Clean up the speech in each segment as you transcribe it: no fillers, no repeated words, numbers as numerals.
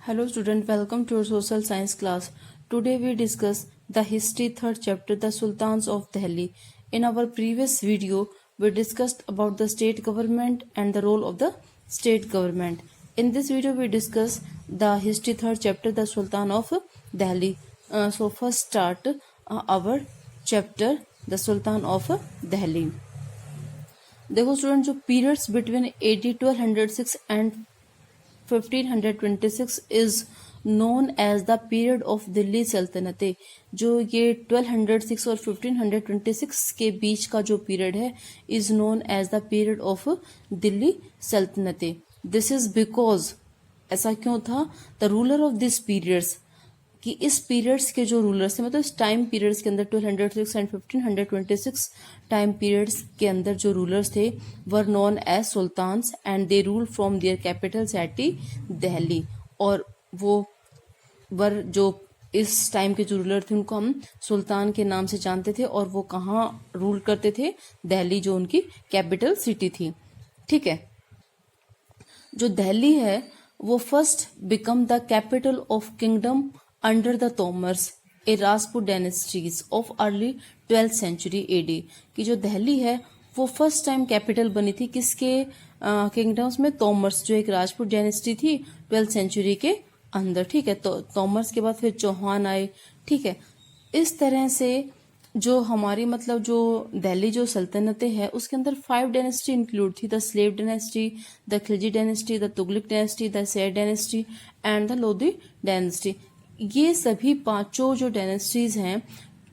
Hello student, welcome to your social science class. Today we discuss the history third chapter, the Sultans of Delhi. In our previous video, we discussed about the state government and the role of the state government. In this video, we discuss the history third chapter, the Sultan of Delhi. So first start our chapter, the Sultan of Delhi. देखो student, जो periods between AD 1206 and 1526 is known as the period of Delhi sultanate. जो ये 1206 और 1526 के बीच का जो period है is known as the period of Delhi sultanate. This is because, ऐसा क्यों था, the ruler of this periods, कि इस पीरियड्स के जो रूलर्स थे, मतलब इस टाइम पीरियड्स के अंदर 1206 एंड 1526 टाइम पीरियड्स के अंदर जो रूलर्स थे were known as sultans and they rule from their capital city Delhi. और वो वर जो इस टाइम के जो रूलर थे उनको हम सुल्तान के नाम से जानते थे, और वो कहाँ रूल करते थे, दिल्ली जो उनकी कैपिटल सिटी थी। ठीक है, जो दिल्ली है वो first become the capital of kingdom under the Tomars, a Rajput dynasties of early 12th century AD। कि जो दिल्ली है वो फर्स्ट टाइम कैपिटल बनी थी किसके किंगडम्स में, तोमर्स, जो एक राजपूत डायनेस्टी थी 12th सेंचुरी के अंदर। ठीक है, तो तोमर्स के बाद फिर चौहान आए। ठीक है, इस तरह से जो हमारी मतलब जो दिल्ली जो सल्तनतें हैं उसके अंदर 5 डायनेस्टी इंक्लूड थी, the slave dynasty, the Khilji dynasty, the Tughlaq dynasty, the Sayyid dynasty and the Lodhi dynasty. ये सभी पांचों जो डायनेस्टीज हैं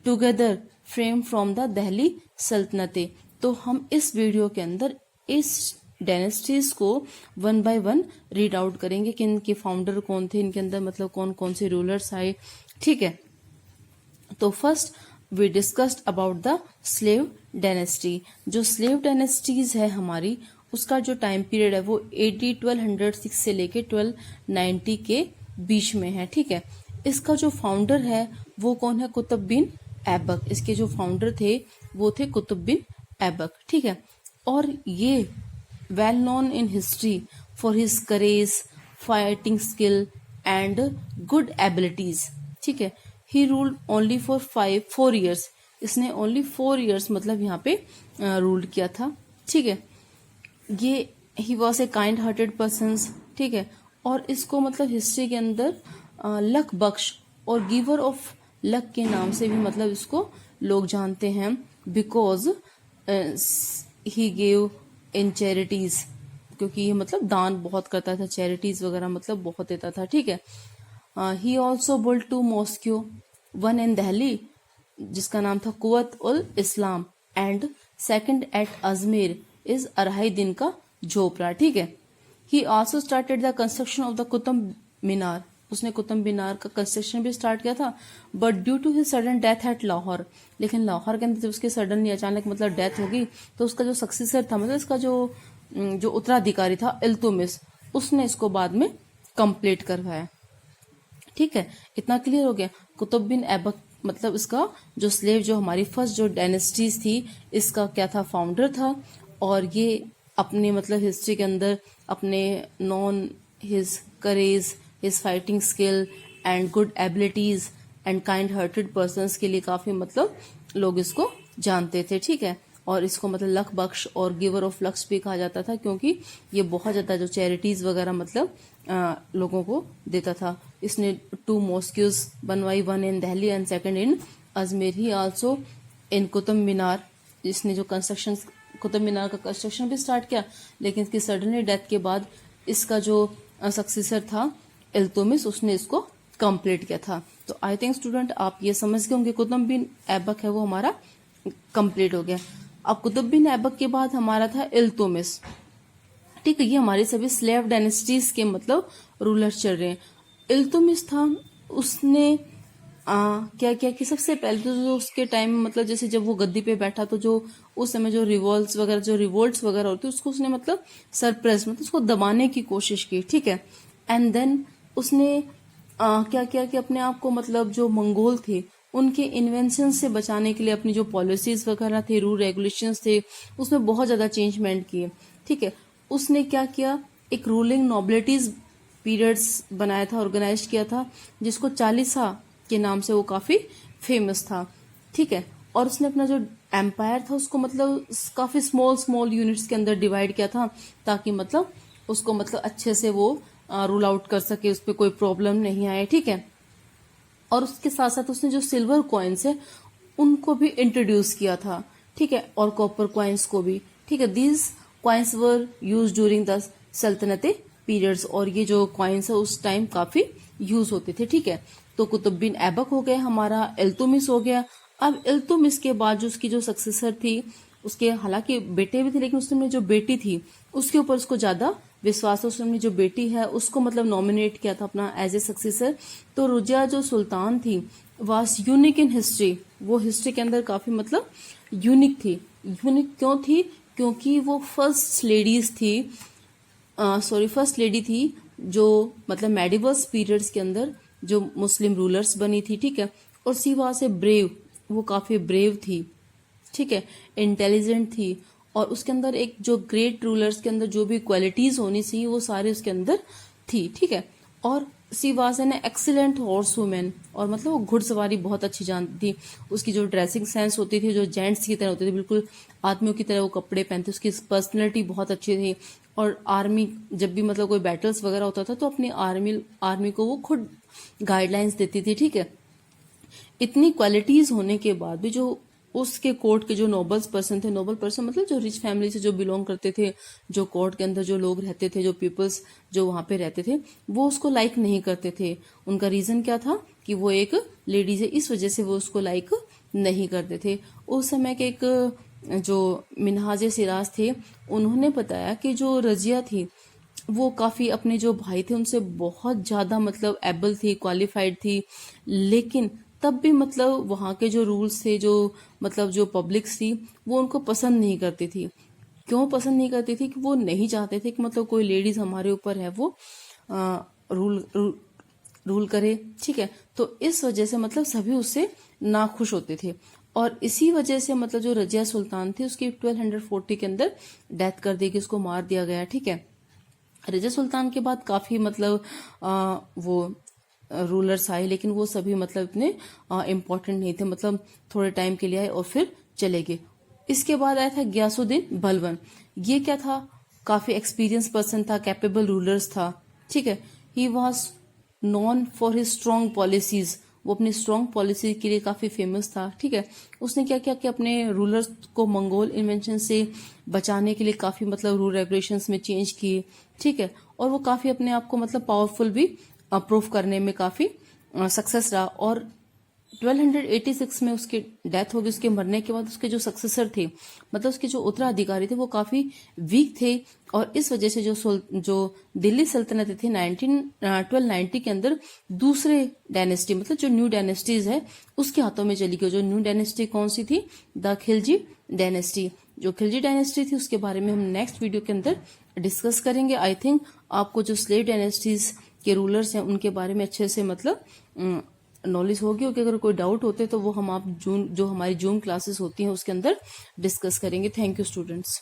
together frame from the Delhi sultanate. तो हम इस वीडियो के अंदर इस डायनेस्टीज को one by one read out करेंगे कि इनके फाउंडर कौन थे, इनके अंदर मतलब कौन कौन से रूलर्स आए। ठीक है, तो first we discussed about the slave dynasty. जो स्लेव डायनेस्टीज है हमारी, उसका जो टाइम पीरियड है वो AD 1206 से लेके 1290 के बीच में है। ठीक है, इसका जो फाउंडर है वो कौन है, कुतुब बिन ऐबक। इसके जो फाउंडर थे वो थे कुतुब बिन ऐबक। ठीक है, और ये well known in history for his courage, fighting skill and good abilities. ठीक है, he ruled only for 4 years। इसने ओनली 4 years मतलब यहाँ पे रूल किया था। ठीक है, ये he was a kind hearted person. ठीक है, और इसको मतलब हिस्ट्री के अंदर लक बख्श और गिवर ऑफ लक के नाम से भी मतलब इसको लोग जानते हैं, because he gave in charities, क्योंकि ये मतलब दान बहुत करता था, चैरिटीज वगैरह मतलब बहुत देता था। ठीक है, he also built 2 mosque, one in Delhi जिसका नाम था Quwwat ul Islam and second at Ajmer is 2.5 Din Ka Jhopra. ठीक है, he also started the construction of the Qutub Minar. उसने कुतुब मीनार का कंस्ट्रक्शन भी स्टार्ट किया था, but due to his sudden death at Lahore, लेकिन लाहौर के अंदर जब उसकी सडनली अचानक मतलब डेथ हो गई तो उसका जो सक्सेसर था, मतलब इसका जो उत्तराधिकारी था इल्तुमिश, उसने इसको बाद में कंप्लीट करवाया। ठीक है, इतना क्लियर हो गया। कुतुब बिन ऐबक मतलब इसका जो स्लेव, जो हमारी फर्स्ट जो डायनेस्टीज थी, इसका क्या था, फाउंडर था। और ये अपने मतलब हिस्ट्री के अंदर अपने non his courage, his fighting skill and good abilities and kind hearted persons के लिए काफी मतलब लोग इसको जानते थे। ठीक है, और इसको मतलब लक बख्श और गिवर ऑफ लक्स भी कहा जाता था, क्योंकि ये बहुत ज्यादा जो चैरिटीज वगैरह मतलब लोगों को देता था। इसने 2 मॉस्क्यूज बनवाई, one in Delhi and second in Ajmer. He also in Qutub Minar, इसने जो कंस्ट्रक्शन कुतुब मीनार का कंस्ट्रक्शन भी स्टार्ट किया, लेकिन इसकी सडनली डेथ के बाद इसका जो सक्सेसर था इल्तुमिश, उसने इसको कंप्लीट किया था। तो आई थिंक स्टूडेंट आप ये समझ गए होंगे, कुतुब बिन ऐबक है वो हमारा कंप्लीट हो गया। अब कुतुब बिन ऐबक के बाद हमारा था इल्तुमिश। ठीक है, ये हमारी सभी स्लेव डायनेस्टीज के मतलब रूलर चल रहे हैं। इल्तुमिश था, उसने क्या किया कि सबसे पहले तो जो उसके टाइम मतलब जैसे जब वो गद्दी पे बैठा तो जो उस समय जो रिवोल्ट्स वगैरह होती उसको उसने मतलब सरप्रेस मतलब उसको दबाने की कोशिश की। ठीक है, एंड देन उसने क्या किया कि अपने आप को मतलब जो मंगोल थे उनके इन्वेंशन से बचाने के लिए अपनी जो पॉलिसीज वगैरह थे, रूल रेगुलेशंस थे, उसमें बहुत ज्यादा चेंजमेंट किए। ठीक है, उसने क्या किया, एक रूलिंग नॉबिलिटीज पीरियड्स बनाया था, ऑर्गेनाइज किया था, जिसको चालीसा के नाम से वो काफी फेमस था। ठीक है, और उसने अपना जो एम्पायर था उसको मतलब काफी स्मॉल स्मॉल यूनिट्स के अंदर डिवाइड किया था, ताकि मतलब उसको मतलब अच्छे से वो रूल आउट कर सके, उस पर कोई प्रॉब्लम नहीं आए। ठीक है, और उसके साथ साथ उसने जो सिल्वर कॉइन्स है उनको भी इंट्रोड्यूस किया था। ठीक है, और कॉपर कॉइन्स को भी। ठीक है, these coins were use during the sultanate periods, और ये जो कॉइन्स है उस टाइम काफी यूज होते थे। ठीक है, तो कुतुब ऐबक हो गया हमारा, इल्तुतमिश हो गया। अब इल्तुतमिश के बाद जो उसकी जो सक्सेसर थी, उसके हालांकि बेटे भी थे, लेकिन उसने जो बेटी थी उसके ऊपर उसको ज्यादा विश्वास है। उसने जो बेटी है उसको मतलब नॉमिनेट किया था अपना एज ए सक्सेसर। तो रुजिया जो सुल्तान थी वाज यूनिक इन हिस्ट्री, वो हिस्ट्री के अंदर काफी मतलब यूनिक थी। यूनिक क्यों थी? क्योंकि वो फर्स्ट लेडी थी जो मतलब मेडिवल्स पीरियड्स के अंदर जो मुस्लिम रूलर्स बनी थी। ठीक है, और सी वहां ए ब्रेव, वो काफी ब्रेव थी। ठीक है, इंटेलिजेंट थी, और उसके अंदर एक जो ग्रेट रूलर्स के अंदर जो भी क्वालिटीज होनी चाहिए वो सारे उसके अंदर थी। ठीक है, और she was an excellent horse women, और मतलब वो घुड़सवारी बहुत अच्छी जानती थी। उसकी जो ड्रेसिंग सेंस होती थी जो जेंट्स की तरह होती थी, बिल्कुल आदमियों की तरह वो कपड़े पहनते, उसकी पर्सनैलिटी बहुत अच्छी थी। और आर्मी जब भी मतलब कोई बैटल्स वगैरह होता था तो अपनी आर्मी को वो खुद गाइडलाइंस देती थी। ठीक है, इतनी क्वालिटीज होने के बाद भी जो उसके कोर्ट के जो नोबल्स पर्सन थे, नोबल पर्सन मतलब जो रिच फैमिली से जो बिलोंग करते थे, जो कोर्ट के अंदर जो लोग रहते थे, जो पीपल्स जो वहां पे रहते थे, वो उसको लाइक नहीं करते थे। उनका रीजन क्या था कि वो एक लेडीज है, इस वजह से वो उसको लाइक नहीं करते थे। उस समय के एक जो मिनहाज सिराज थे, उन्होंने बताया कि जो रजिया थी वो काफी अपने जो भाई थे उनसे बहुत ज्यादा मतलब एबल थी, क्वालिफाइड थी, लेकिन तब भी मतलब वहां के जो रूल्स थे, जो मतलब जो पब्लिक्स थी, वो उनको पसंद नहीं करती थी। क्यों पसंद नहीं करती थी? कि वो नहीं चाहते थे कि मतलब कोई लेडीज हमारे ऊपर है वो रूल करे। ठीक है, तो इस वजह से मतलब सभी उससे नाखुश होते थे, और इसी वजह से मतलब जो रजिया सुल्तान थी उसकी 1240 के अंदर डेथ कर दी गई, उसको मार दिया गया। ठीक है, रजिया सुल्तान के बाद काफी मतलब वो रूलर्स आए, लेकिन वो सभी मतलब इतने इम्पोर्टेंट नहीं थे, मतलब थोड़े टाइम के लिए आए और फिर चले गए। इसके बाद आया था गयासुद्दीन बलबन। ये क्या था? काफी एक्सपीरियंस पर्सन था, कैपेबल रूलर्स था। ठीक है, he was non for his strong policies, वो अपनी स्ट्रॉन्ग पॉलिसी के लिए काफी फेमस था। ठीक है, उसने क्या किया कि अपने रूलर्स को मंगोल इन्वेंशन से बचाने के लिए काफी मतलब रूल रेगुलेशंस में चेंज किए। ठीक है, और वो काफी अपने आप को मतलब पावरफुल भी प्रूफ करने में काफी सक्सेस रहा। और 1286 में उसकी डेथ हो गई। उसके मरने के बाद उसके जो सक्सेसर थे, मतलब उसके जो उत्तराधिकारी थे, वो काफी वीक थे, और इस वजह से जो दिल्ली सल्तनत थी 1290 के अंदर दूसरे डायनेस्टी मतलब जो न्यू डायनेस्टीज है उसके हाथों में चली गई। जो न्यू डायनेस्टी कौन सी थी? The Khilji dynasty. जो खिलजी डायनेस्टी थी उसके बारे में हम नेक्स्ट वीडियो के अंदर डिस्कस करेंगे। आई थिंक आपको जो स्लेव डायनेस्टीज के रूलर्स हैं उनके बारे में अच्छे से मतलब नॉलेज होगी, कि अगर कोई डाउट होते तो वो हम आप जो हमारी जूम क्लासेस होती हैं उसके अंदर डिस्कस करेंगे। Thank you students.